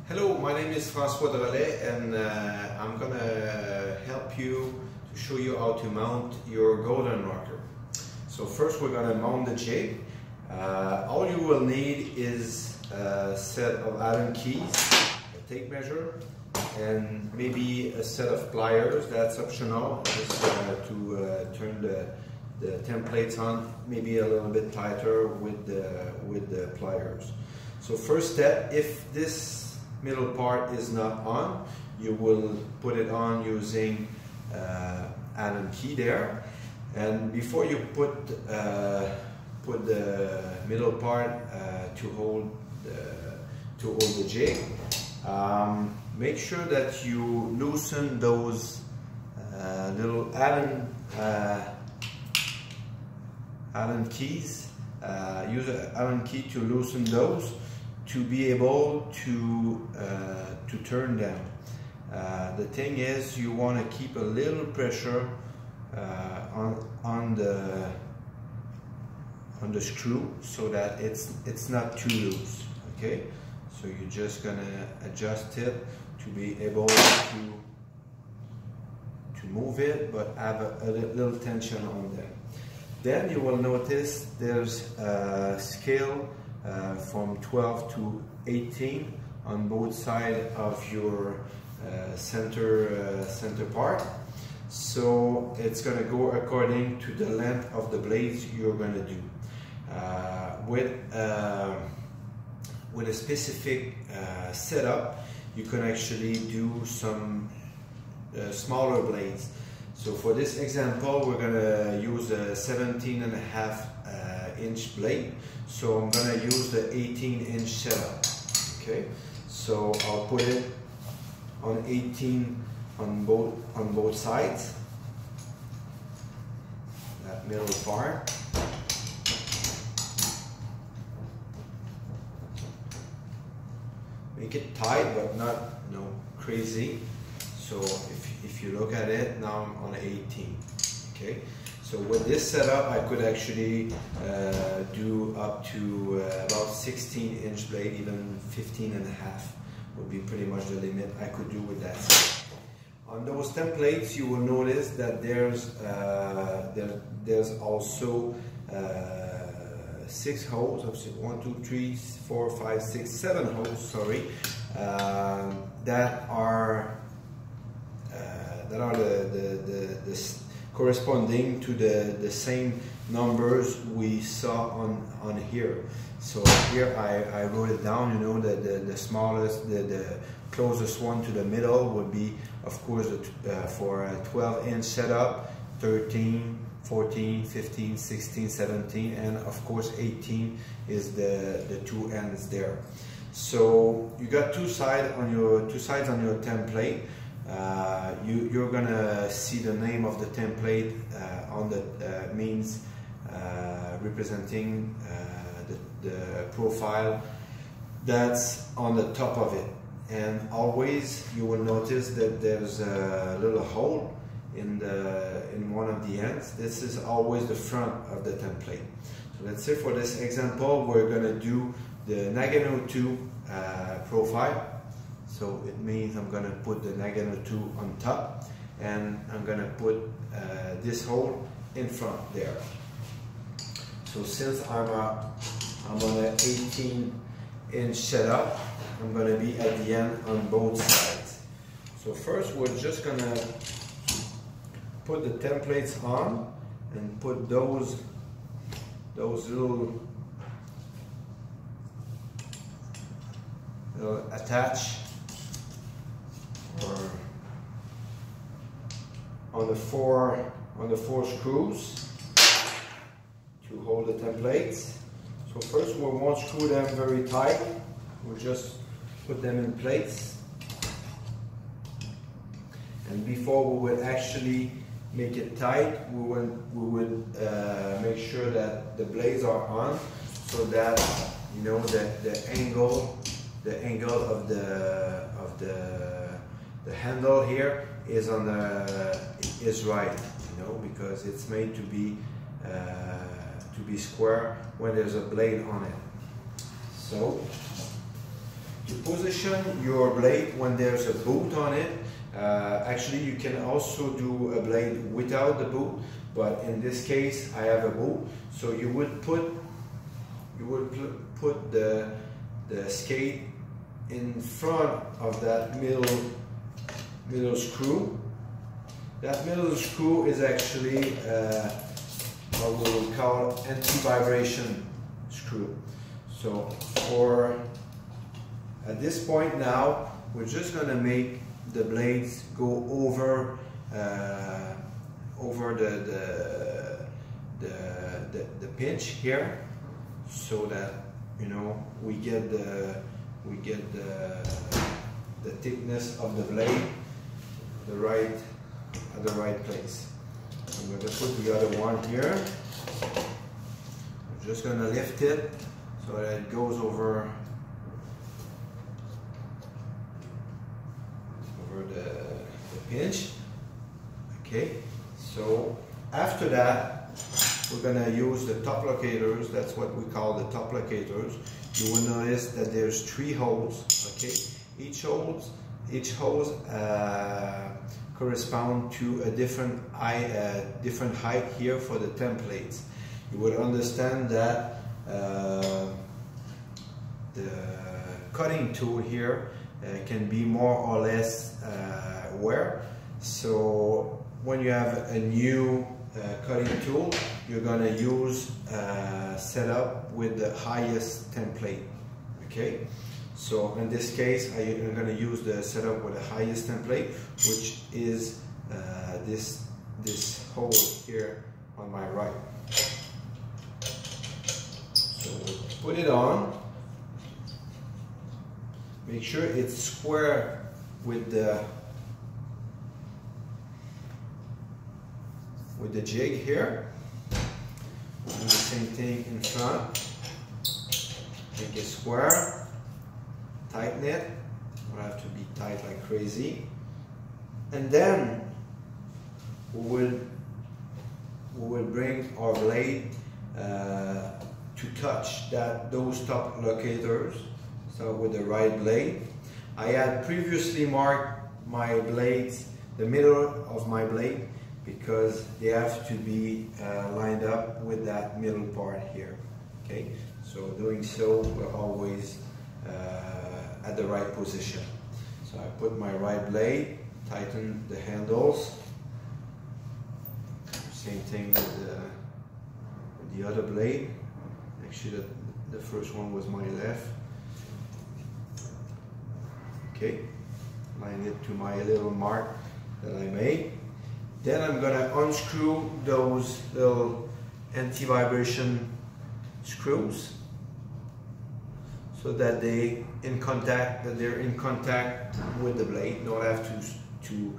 Hello, my name is Francois Drolet and I'm gonna help you to show you how to mount your golden rocker. So first we're gonna mount the jig. All you will need is a set of Allen keys, a tape measure, and maybe a set of pliers. That's optional, just to turn the templates on maybe a little bit tighter with the pliers. So first step, if this middle part is not on, you will put it on using Allen key there. And before you put the middle part to hold the jig, make sure that you loosen those little Allen keys. Use an Allen key to loosen those, to be able to turn them. The thing is, you want to keep a little pressure on the screw so that it's not too loose. Okay, so you're just gonna adjust it to be able to move it, but have a little tension on them. Then you will notice there's a scale from 12 to 18 on both sides of your center part. So it's going to go according to the length of the blades you're going to do. With a specific setup, you can actually do some smaller blades. So for this example, we're going to use a 17.5-inch blade. So I'm going to use the 18-inch setup. Okay, so I'll put it on 18 on both sides. That middle part. Make it tight, but not crazy. So if you look at it, now I'm on 18. Okay, so with this setup, I could actually do up to about 16-inch blade, even 15.5 would be pretty much the limit I could do with that setup. On those templates, you will notice that there's also 6 holes. 1, 2, 3, 4, 5, 6, 7 holes. Sorry, that are the corresponding to the same numbers we saw on here. So here I wrote it down. You know that the smallest, the closest one to the middle would be, of course, for a 12-inch setup, 13, 14, 15, 16, 17, and of course 18 is the two ends there. So you got two sides on your template. You're gonna see the name of the template on the means representing the profile that's on the top of it. And always you will notice that there's a little hole in one of the ends. This is always the front of the template. So let's say for this example, we're gonna do the Nagano 2 profile. So it means I'm going to put the Nagano 2 on top, and I'm going to put this hole in front there. So since I'm on an 18-inch setup, I'm going to be at the end on both sides. So first we're just going to put the templates on and put those little attach on the four screws to hold the templates. So first we won't screw them very tight. We'll just put them in place. And before we would actually make it tight, we would make sure that the blades are on, so that you know that the angle of the handle here is right, you know, because it's made to be square when there's a blade on it. So To position your blade when there's a boot on it, actually you can also do a blade without the boot, but in this case I have a boot, so you would put the skate in front of that middle screw. That middle screw is actually what we will call anti-vibration screw. So at this point now, we're just going to make the blades go over the pinch here, so that we get the thickness of the blade at the right place. I'm going to put the other one here. I'm just going to lift it so that it goes over the pinch. Okay, so after that we're going to use the top locators. That's what we call the top locators. You will notice that there's 3 holes. Okay, each hole correspond to a different height here for the templates. You would understand that the cutting tool here can be more or less wear. So when you have a new cutting tool, you're going to use setup with the highest template. Okay, so in this case I'm going to use the setup with the highest template, which is this hole here on my right. So we'll put it on. Make sure it's square with the jig here. We'll do the same thing in front. Make it square. Tighten it. Don't have to be tight like crazy. And then we will bring our blade to touch those top locators. So with the right blade, I had previously marked my blades, the middle of my blade, because they have to be lined up with that middle part here. Okay, so doing so, we're always at the right position. So I put my right blade, tighten the handles. Same thing with the other blade. Actually, the first one was my left. Okay, line it to my little mark that I made. Then I'm going to unscrew those little anti-vibration screws so that they're in contact with the blade. Don't have to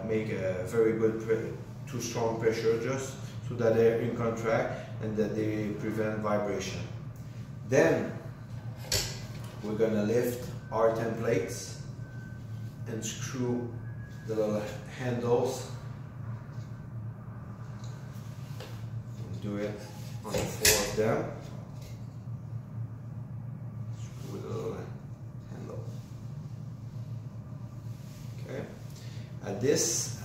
make a very good too strong pressure, just so that they're in contact and that they prevent vibration. Then we're going to lift our templates and screw the little handles. Do it on 4 of them. Screw the little handle. Okay. At this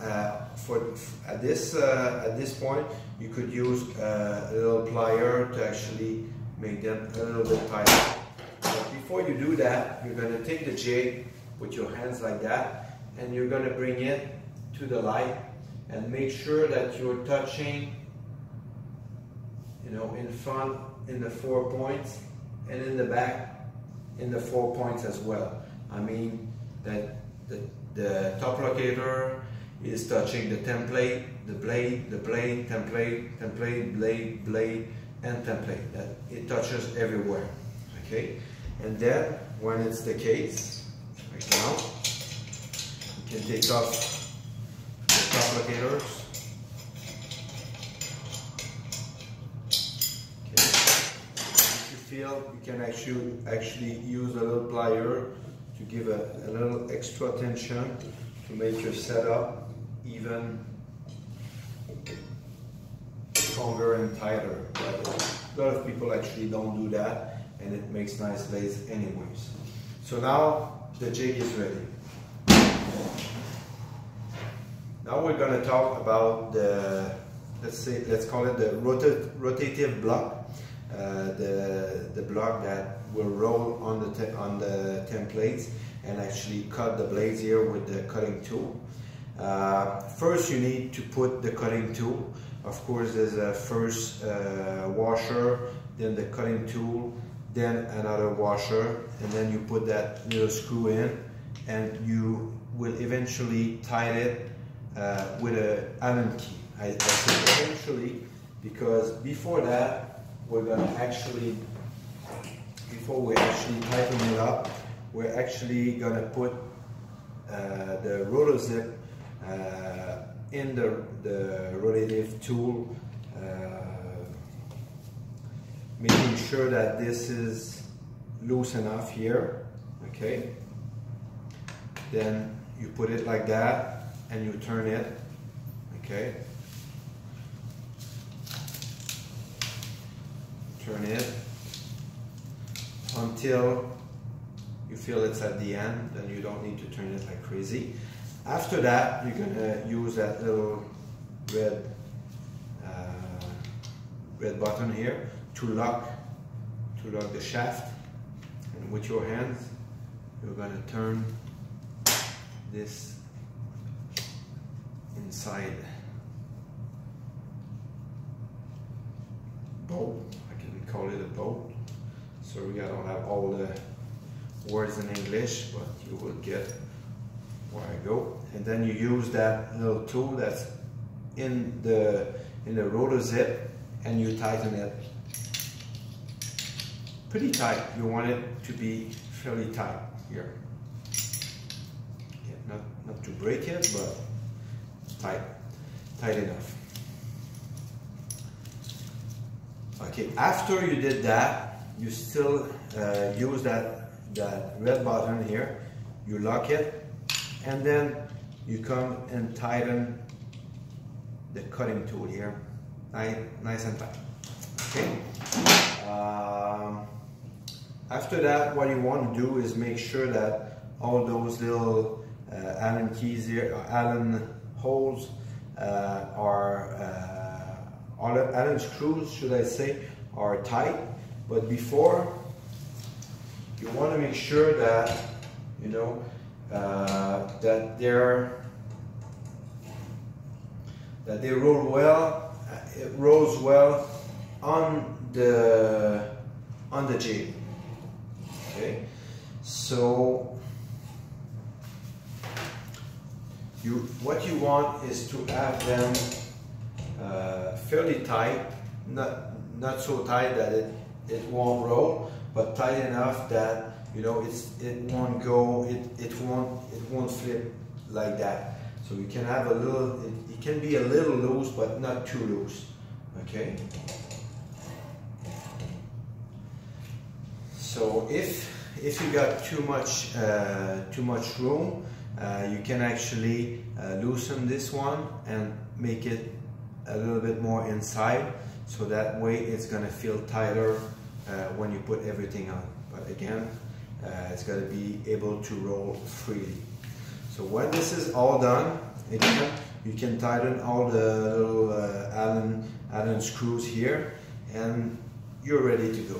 point, you could use a little plier to actually make them a little bit tighter. But before you do that, you're going to take the jig with your hands like that, and you're going to bring it to the light and make sure that you're touching, in front in the 4 points and in the back in the 4 points as well. I mean that the top locator is touching the template, the blade, template, blade, and template. That it touches everywhere. Okay, and then when it's the case, right now, you can take off the top locators. Okay, if you feel, you can actually use a little plier to give a little extra tension to make your setup even stronger and tighter. But a lot of people actually don't do that, and it makes nice blades anyways. So now the jig is ready. Now we're going to talk about the, let's call it the rotative block, the block that will roll on the templates and actually cut the blades here with the cutting tool. First you need to put the cutting tool. Of course there's a first washer, then the cutting tool, then another washer, and then you put that little screw in, and you will eventually tighten it with an Allen key. I say eventually because before that we're going to actually, before we actually tighten it up, we're actually going to put the rotor zip in the rotative tool, making sure that this is loose enough here. Okay, then you put it like that and you turn it. Okay, turn it until you feel it's at the end, then you don't need to turn it like crazy. After that, you're going to use that little red button here to lock the shaft, and with your hands you're going to turn this inside bolt. I can call it a bolt. Sorry, I don't have all the words in English, but you will get where I go. And then you use that little tool that's in the rotor zip, and you tighten it pretty tight. You want it to be fairly tight here. Yeah, not to break it, but tight enough. Okay, after you did that, you still use that red button here. You lock it, and then you come and tighten the cutting tool here, nice and tight. Okay. After that, what you want to do is make sure that all those little Allen keys here, Allen holes, Allen screws, should I say, are tight. But before, you want to make sure that you know that they roll well. It rolls well on the jig. Okay, so what you want is to have them fairly tight, not so tight that it won't roll, but tight enough that you know it won't go, it won't flip like that. So you can have a little, it can be a little loose, but not too loose. Okay. So if you got too much room, you can actually loosen this one and make it a little bit more inside, so that way it's gonna feel tighter when you put everything on. But again, it's gonna be able to roll freely. So when this is all done, again, you can tighten all the little Allen screws here, and you're ready to go.